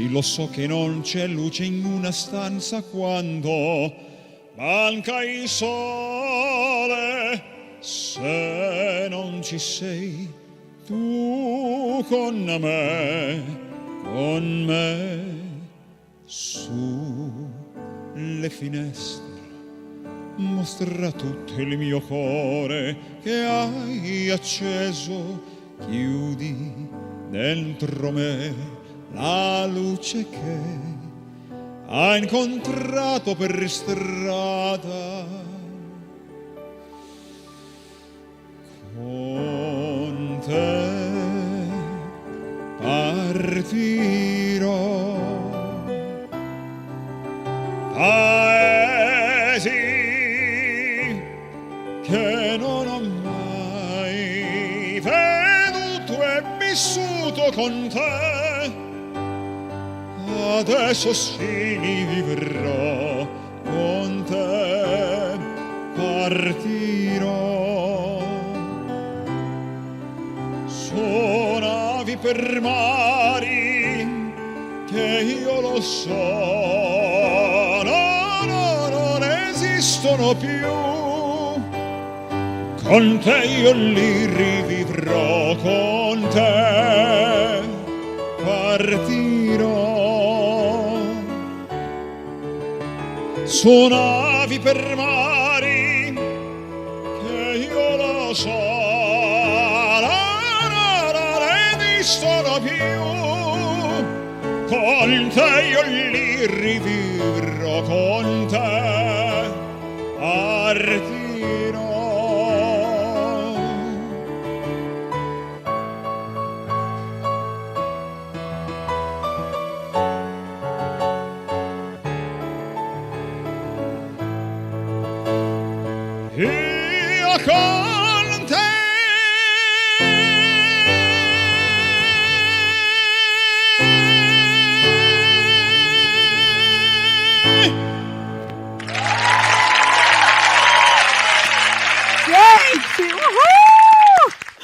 Sì, lo so che non c'è luce in una stanza quando manca il sole. Se non ci sei tu con me, sulle finestre mostra tutto il mio cuore che hai acceso, chiudi dentro me la luce che hai incontrato per strada. Con te partirò, paesi che non ho mai veduto e vissuto con te. Adesso sì vivrò con te, partirò. Suonavi per mari che io lo so, no, non esistono più. Con te io li rivivrò, con te partirò. Suonavi per mari che io lo so, sono più. Con te io li rivivrò, con te partirò. Io con te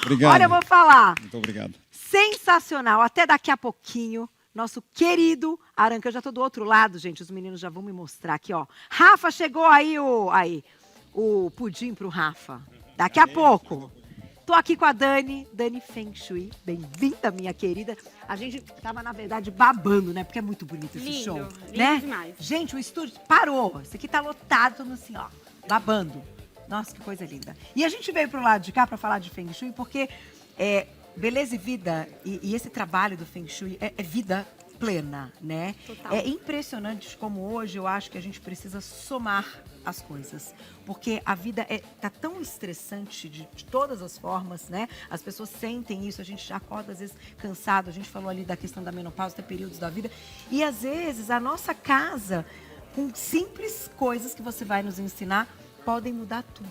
Obrigado. Olha, eu vou falar. Muito obrigado. Sensacional. Até daqui a pouquinho, nosso querido Aranca. Eu já tô do outro lado, gente. Os meninos já vão me mostrar aqui, ó. Rafa, chegou aí o pudim pro Rafa. Daqui a pouco. Tô aqui com a Dani Feng Shui. Bem-vinda, minha querida. A gente tava, na verdade, babando, né? Porque é muito bonito esse show. Lindo né? Demais. Gente, o estúdio parou. Esse aqui tá lotado, todo mundo assim, ó, babando. Nossa, que coisa linda. E a gente veio pro lado de cá para falar de Feng Shui porque beleza e vida, e esse trabalho do Feng Shui é vida plena, né? Total. É impressionante como hoje eu acho que a gente precisa somar as coisas. Porque a vida tá tão estressante de todas as formas, né? As pessoas sentem isso, a gente já acorda às vezes cansado. A gente falou ali da questão da menopausa, tem períodos da vida. E às vezes a nossa casa, com simples coisas que você vai nos ensinar, podem mudar tudo,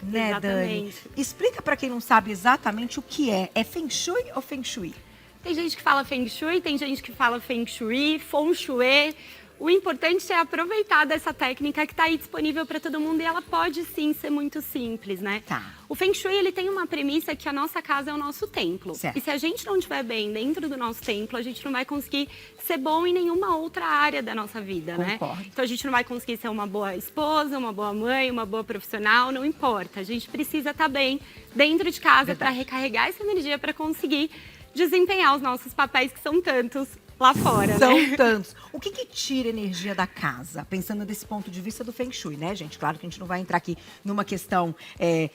né, Exatamente. Dani? Explica para quem não sabe exatamente o que é. É Feng Shui ou Feng Shui? Tem gente que fala Feng Shui, tem gente que fala Feng Shui, Feng Shui. O importante é aproveitar dessa técnica que está aí disponível para todo mundo e ela pode sim ser muito simples, né? Tá. O Feng Shui, ele tem uma premissa que a nossa casa é o nosso templo. Certo. E se a gente não estiver bem dentro do nosso templo, a gente não vai conseguir ser bom em nenhuma outra área da nossa vida, Concordo. né? Então a gente não vai conseguir ser uma boa esposa, uma boa mãe, uma boa profissional, não importa. A gente precisa estar bem dentro de casa para recarregar essa energia para conseguir desempenhar os nossos papéis, que são tantos lá fora, São né? tantos. O que tira energia da casa? Pensando desse ponto de vista do Feng Shui, né, gente? Claro que a gente não vai entrar aqui numa questão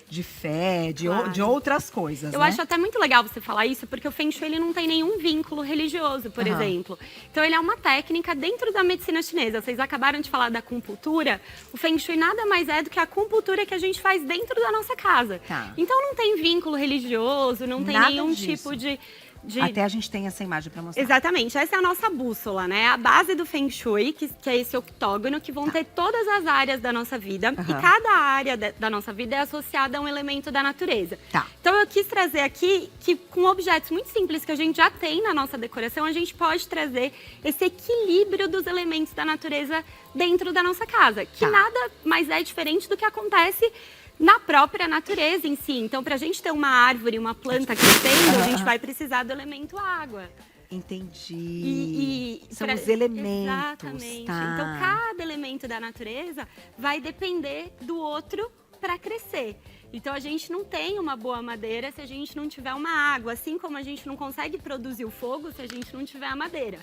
de fé, Claro. de outras coisas, Eu né? acho até muito legal você falar isso, porque o Feng Shui ele não tem nenhum vínculo religioso, por exemplo. Então ele é uma técnica dentro da medicina chinesa. Vocês acabaram de falar da acupuntura. O Feng Shui nada mais é do que a acupuntura que a gente faz dentro da nossa casa. Tá. Então não tem vínculo religioso, não tem Nada nenhum disso. tipo de... Até a gente tem essa imagem para mostrar. Exatamente, essa é a nossa bússola, né? A base do Feng Shui, que é esse octógono, que vão ter todas as áreas da nossa vida. E cada área da nossa vida é associada a um elemento da natureza. Tá. Então eu quis trazer aqui que com objetos muito simples que a gente já tem na nossa decoração, a gente pode trazer esse equilíbrio dos elementos da natureza dentro da nossa casa. Que nada mais é diferente do que acontece na própria natureza em si. Então, para a gente ter uma árvore, uma planta crescendo, a gente vai precisar do elemento água. Entendi. E São os elementos. Exatamente. Tá. Então, cada elemento da natureza vai depender do outro para crescer. Então, a gente não tem uma boa madeira se a gente não tiver uma água, assim como a gente não consegue produzir o fogo se a gente não tiver a madeira.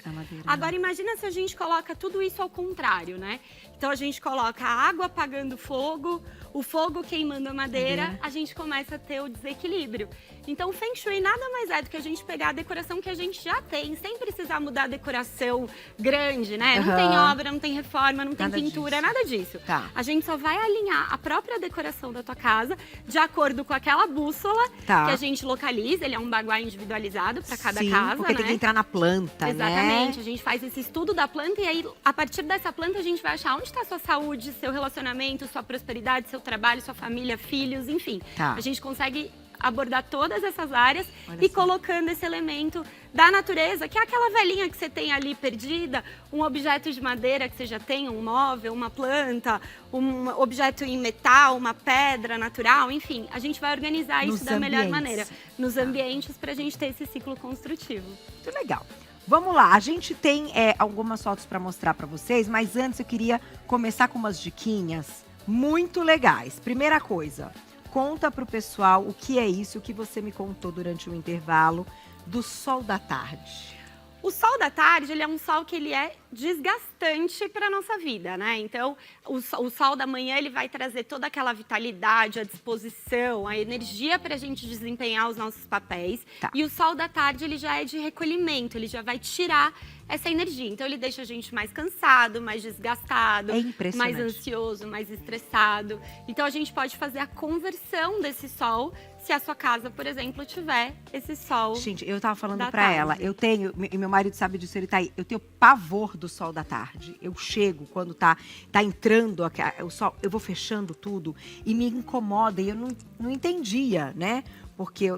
Agora, imagina se a gente coloca tudo isso ao contrário, né? Então, a gente coloca a água apagando o fogo queimando a madeira, a gente começa a ter o desequilíbrio. Então, o Feng Shui nada mais é do que a gente pegar a decoração que a gente já tem, sem precisar mudar a decoração grande, né? Não tem obra, não tem reforma, não tem pintura, nada disso. Tá. A gente só vai alinhar a própria decoração da tua casa de acordo com aquela bússola que a gente localiza. Ele é um baguá individualizado para cada casa, porque tem que entrar na planta, Exatamente. né? A gente faz esse estudo da planta e aí, a partir dessa planta, a gente vai achar onde está a sua saúde, seu relacionamento, sua prosperidade, seu trabalho, sua família, filhos, enfim. Tá. A gente consegue abordar todas essas áreas Olha e só. colocando esse elemento da natureza, que é aquela velhinha que você tem ali perdida, um objeto de madeira que você já tem, um móvel, uma planta, um objeto em metal, uma pedra natural, enfim. A gente vai organizar isso da melhor maneira nos ambientes para a gente ter esse ciclo construtivo. Muito legal. Vamos lá, a gente tem algumas fotos para mostrar para vocês, mas antes eu queria começar com umas diquinhas muito legais. Primeira coisa, conta pro pessoal o que é isso, o que você me contou durante o intervalo do sol da tarde. O sol da tarde, ele é um sol que ele é desgastante para a nossa vida, né? Então, o sol da manhã, ele vai trazer toda aquela vitalidade, a disposição, a energia para a gente desempenhar os nossos papéis. Tá. E o sol da tarde, ele já é de recolhimento, ele já vai tirar essa energia. Então, ele deixa a gente mais cansado, mais desgastado, É impressionante. mais ansioso, mais estressado. Então, a gente pode fazer a conversão desse sol se a sua casa, por exemplo, tiver esse sol. Gente, eu tava falando da pra tarde. ela, eu tenho, e meu marido sabe disso, ele tá aí, eu tenho pavor do sol da tarde. Eu chego quando tá entrando o sol, eu vou fechando tudo e me incomoda e eu não entendia, né? Porque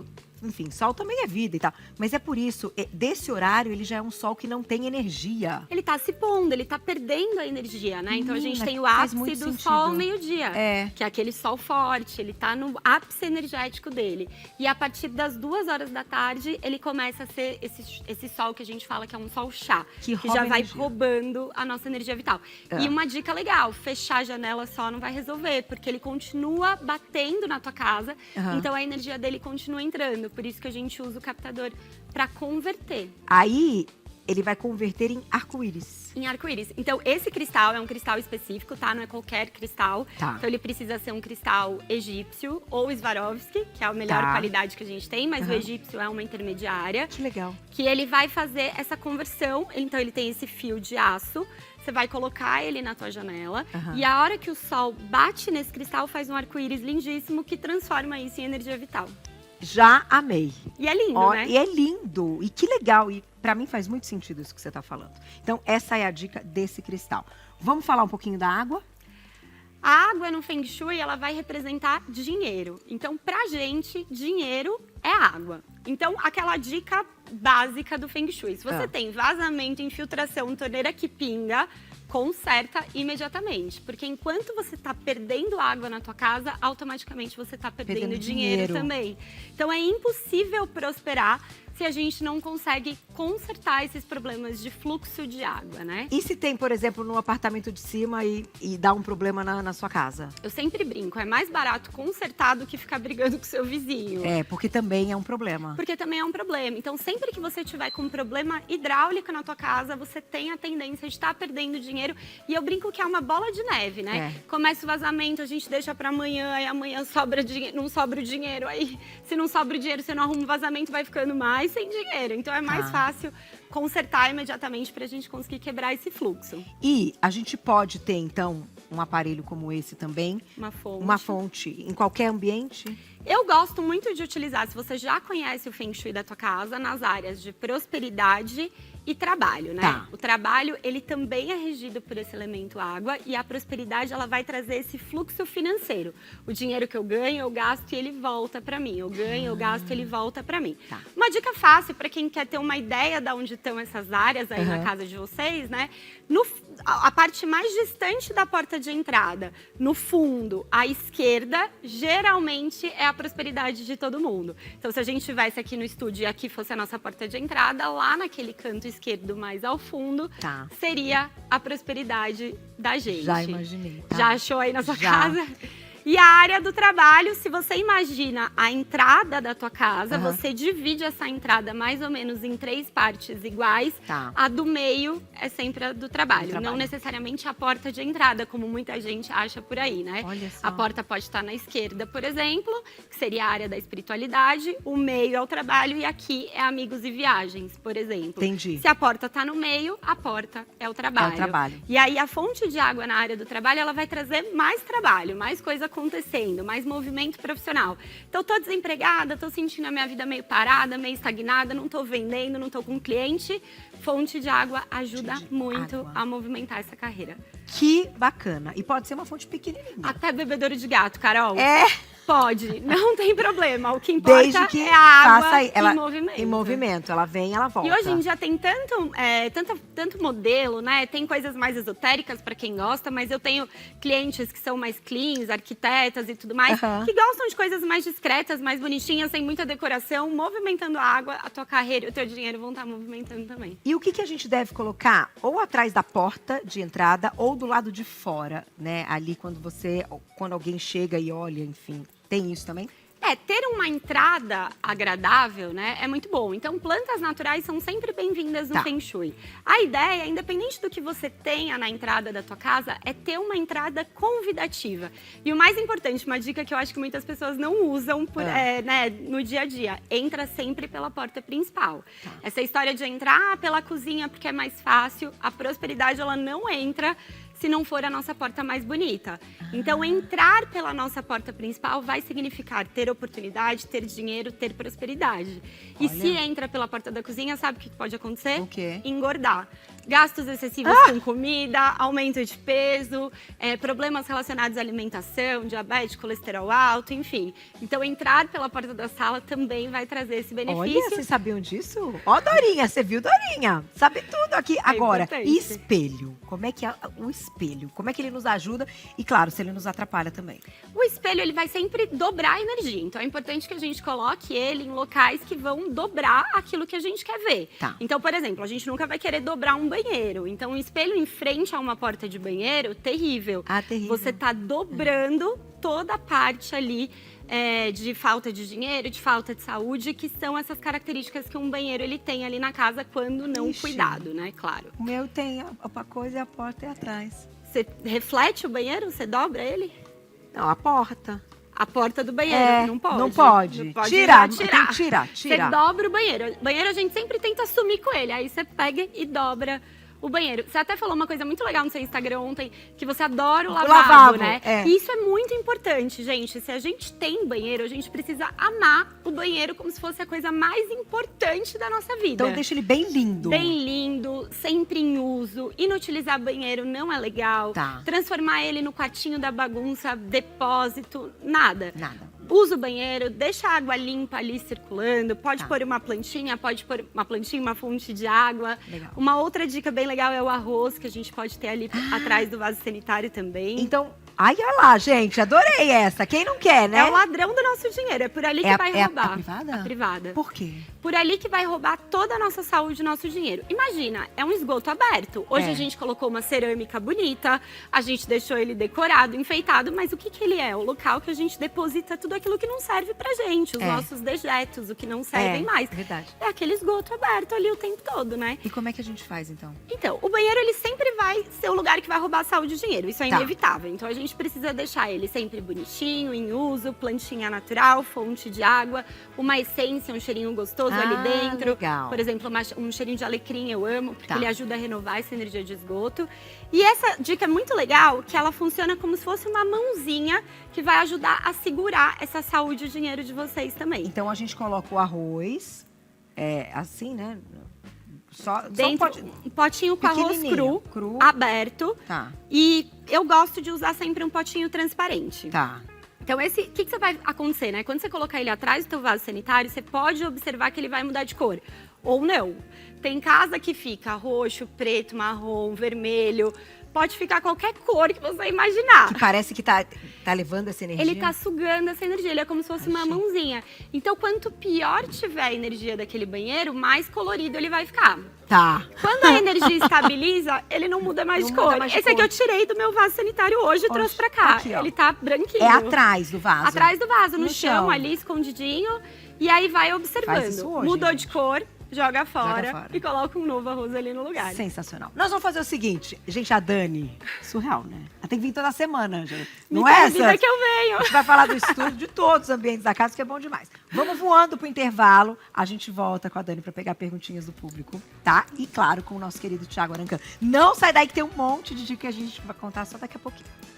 enfim, sol também é vida e tal. Mas é por isso, desse horário, ele já é um sol que não tem energia. Ele tá se pondo, ele tá perdendo a energia, né? Então a gente Menina, tem o faz ápice muito do sentido. sol ao meio-dia. É. Que é aquele sol forte, ele tá no ápice energético dele. E a partir das 2 horas da tarde, ele começa a ser esse sol que a gente fala que é um sol chá. Que já rouba vai energia. roubando a nossa energia vital. E uma dica legal, fechar a janela só não vai resolver, porque ele continua batendo na tua casa, então a energia dele continua entrando. Por isso que a gente usa o captador para converter. Aí, ele vai converter em arco-íris. Em arco-íris. Então, esse cristal é um cristal específico, tá? Não é qualquer cristal. Tá. Então, ele precisa ser um cristal egípcio ou Swarovski, que é a melhor qualidade que a gente tem, mas o egípcio é uma intermediária. Que legal. Que ele vai fazer essa conversão. Então, ele tem esse fio de aço. Você vai colocar ele na tua janela. E a hora que o sol bate nesse cristal, faz um arco-íris lindíssimo que transforma isso em energia vital. Já amei. E é lindo, Ó, né? E é lindo. E que legal. E pra mim faz muito sentido isso que você tá falando. Então, essa é a dica desse cristal. Vamos falar um pouquinho da água? A água no Feng Shui, ela vai representar dinheiro. Então, pra gente, dinheiro é água. Então, aquela dica básica do Feng Shui. Se você tem vazamento, infiltração, torneira que pinga, conserta imediatamente. Porque enquanto você está perdendo água na tua casa, automaticamente você está perdendo dinheiro também. Então, é impossível prosperar se a gente não consegue consertar esses problemas de fluxo de água, né? E se tem, por exemplo, no apartamento de cima e dá um problema na sua casa? Eu sempre brinco, é mais barato consertar do que ficar brigando com o seu vizinho. É, porque também é um problema. Porque também é um problema. Então, sempre que você tiver com um problema hidráulico na tua casa, você tem a tendência de estar perdendo dinheiro. E eu brinco que é uma bola de neve, né? Começa o vazamento, a gente deixa pra amanhã, aí amanhã sobra não sobra o dinheiro. Aí, se não sobra o dinheiro, você não arruma o vazamento, vai ficando mais sem dinheiro. Então, é mais fácil consertar imediatamente pra gente conseguir quebrar esse fluxo. E a gente pode ter, então, um aparelho como esse também. Uma fonte. Em qualquer ambiente? Eu gosto muito de utilizar, se você já conhece o Feng Shui da tua casa, nas áreas de prosperidade e trabalho, né? Tá. O trabalho, ele também é regido por esse elemento água e a prosperidade, ela vai trazer esse fluxo financeiro. O dinheiro que eu ganho, eu gasto e ele volta pra mim. Eu ganho, eu gasto e ele volta pra mim. Tá. Uma dica fácil para quem quer ter uma ideia de onde estão essas áreas aí na casa de vocês, né? A parte mais distante da porta de entrada, no fundo, à esquerda, geralmente é a prosperidade de todo mundo. Então, se a gente estivesse aqui no estúdio e aqui fosse a nossa porta de entrada, lá naquele canto esquerdo, mais ao fundo, Tá. seria a prosperidade da gente. Já imaginei. Tá? Já achou aí na sua Já. casa? E a área do trabalho, se você imagina a entrada da tua casa, Aham. você divide essa entrada mais ou menos em 3 partes iguais. Tá. A do meio é sempre a do trabalho. Do trabalho. Não necessariamente a porta de entrada, como muita gente acha por aí, né? Olha só. A porta pode estar na esquerda, por exemplo, que seria a área da espiritualidade. O meio é o trabalho e aqui é amigos e viagens, por exemplo. Entendi. Se a porta está no meio, a porta é o trabalho. É o trabalho. E aí a fonte de água na área do trabalho, ela vai trazer mais trabalho, mais coisa acontecendo, mais movimento profissional. Então, tô desempregada, tô sentindo a minha vida meio parada, meio estagnada, não tô vendendo, não tô com cliente. Fonte de água ajuda Fonte de muito água. a movimentar essa carreira. Que bacana. E pode ser uma fonte pequenininha. Até bebedouro de gato, Carol. É. Pode, não tem problema. O que importa Desde que é a água faça ela em movimento. em movimento. Ela vem, ela volta. E hoje em dia tem tanto modelo, né? Tem coisas mais esotéricas para quem gosta, mas eu tenho clientes que são mais cleans, arquitetas e tudo mais, Aham. que gostam de coisas mais discretas, mais bonitinhas, sem muita decoração, movimentando a água, a tua carreira e o teu dinheiro vão estar movimentando também. E o que a gente deve colocar ou atrás da porta de entrada ou do lado de fora, né? Ali quando alguém chega e olha, enfim. Tem isso também? Ter uma entrada agradável, né, é muito bom. Então, plantas naturais são sempre bem-vindas no Tá. Feng Shui. A ideia, independente do que você tenha na entrada da tua casa, é ter uma entrada convidativa. E o mais importante, uma dica que eu acho que muitas pessoas não usam no dia a dia, entra sempre pela porta principal. Tá. Essa história de entrar pela cozinha porque é mais fácil, a prosperidade ela não entra se não for a nossa porta mais bonita. Então, entrar pela nossa porta principal vai significar ter oportunidade, ter dinheiro, ter prosperidade. E Olha. se entra pela porta da cozinha, sabe o que pode acontecer? O quê? Engordar. Gastos excessivos com comida, aumento de peso, problemas relacionados à alimentação, diabetes, colesterol alto, enfim. Então, entrar pela porta da sala também vai trazer esse benefício. Olha, vocês sabiam disso? Ó, Dorinha, você viu, Dorinha? Sabe tudo aqui. Agora, importante. e espelho? Como é que é o espelho? Como é que ele nos ajuda? E, claro, se ele nos atrapalha também. O espelho, ele vai sempre dobrar a energia. Então, é importante que a gente coloque ele em locais que vão dobrar aquilo que a gente quer ver. Tá. Então, por exemplo, a gente nunca vai querer dobrar um banheiro. Então, um espelho em frente a uma porta de banheiro, terrível. Ah, terrível. Você tá dobrando toda a parte ali de falta de dinheiro, de falta de saúde, que são essas características que um banheiro ele tem ali na casa quando não Ixi. cuidado, né? Claro. O meu tem a coisa e a porta é atrás. Você reflete o banheiro? Você dobra ele? Não, a porta. A porta do banheiro, não pode. Não pode. Não pode Tirar, tirar. tem que tirar. Você dobra o banheiro. Banheiro a gente sempre tenta sumir com ele. Aí você pega e dobra o banheiro. Você até falou uma coisa muito legal no seu Instagram ontem, que você adora o lavabo, né? é. E isso é muito importante, gente. Se a gente tem banheiro, a gente precisa amar o banheiro como se fosse a coisa mais importante da nossa vida. Então deixa ele bem lindo. Bem lindo, sempre em uso. Inutilizar banheiro não é legal. Tá. Transformar ele no quartinho da bagunça, depósito, nada. Nada. Usa o banheiro, deixa a água limpa ali circulando. Pode Tá. pôr uma plantinha, uma fonte de água. Legal. Uma outra dica bem legal é o arroz, que a gente pode ter ali atrás do vaso sanitário também. Então, ai, olha lá, gente, adorei essa. Quem não quer, né? É o ladrão do nosso dinheiro, é por ali que vai roubar. a privada? A privada. Por quê? Por ali que vai roubar toda a nossa saúde e nosso dinheiro. Imagina, é um esgoto aberto. Hoje É. a gente colocou uma cerâmica bonita, a gente deixou ele decorado, enfeitado, mas o que ele é? O local que a gente deposita tudo aquilo que não serve pra gente, os É. nossos dejetos, o que não servem mais. Verdade. É aquele esgoto aberto ali o tempo todo, né? E como é que a gente faz, então? Então, o banheiro, ele sempre vai ser o lugar que vai roubar a saúde e dinheiro. Isso é Tá. inevitável. Então, a gente precisa deixar ele sempre bonitinho, em uso, plantinha natural, fonte de água, uma essência, um cheirinho gostoso ali dentro. Legal. Por exemplo, um cheirinho de alecrim eu amo, porque Tá. ele ajuda a renovar essa energia de esgoto. E essa dica é muito legal, que ela funciona como se fosse uma mãozinha que vai ajudar a segurar essa saúde e dinheiro de vocês também. Então a gente coloca o arroz, assim, né? Só Dentro, pode... um potinho com arroz Pequenininho, cru, cru. aberto. Tá, E eu gosto de usar sempre um potinho transparente. tá. Então, o que você vai acontecer, né? Quando você colocar ele atrás do teu vaso sanitário, você pode observar que ele vai mudar de cor. ou não. Tem casa que fica roxo, preto, marrom, vermelho. Pode ficar qualquer cor que você imaginar. Que parece que tá levando essa energia. Ele tá sugando essa energia, ele é como se fosse uma mãozinha. Então, quanto pior tiver a energia daquele banheiro, mais colorido ele vai ficar. Tá. Quando a energia estabiliza, ele não muda mais Não de muda cor. mais de Esse aqui cor. eu tirei do meu vaso sanitário hoje e trouxe pra cá. Aqui, ó. Ele tá branquinho. É atrás do vaso. Atrás do vaso, no No chão, chão. ali, escondidinho. E aí vai Faz observando. isso hoje, Mudou gente. de cor, joga fora, fora. e coloca um novo arroz ali no lugar. Sensacional. Nós vamos fazer o seguinte. Gente, a Dani, surreal, né? Ela tem que vir toda semana, Ângela. Me Não é, convida Santos? que eu venho. A gente vai falar do estúdio, de todos os ambientes da casa, que é bom demais. Vamos voando pro intervalo. A gente volta com a Dani para pegar perguntinhas do público, tá? E, claro, com o nosso querido Thiago Arancan. Não sai daí que tem um monte de dica que a gente vai contar só daqui a pouquinho.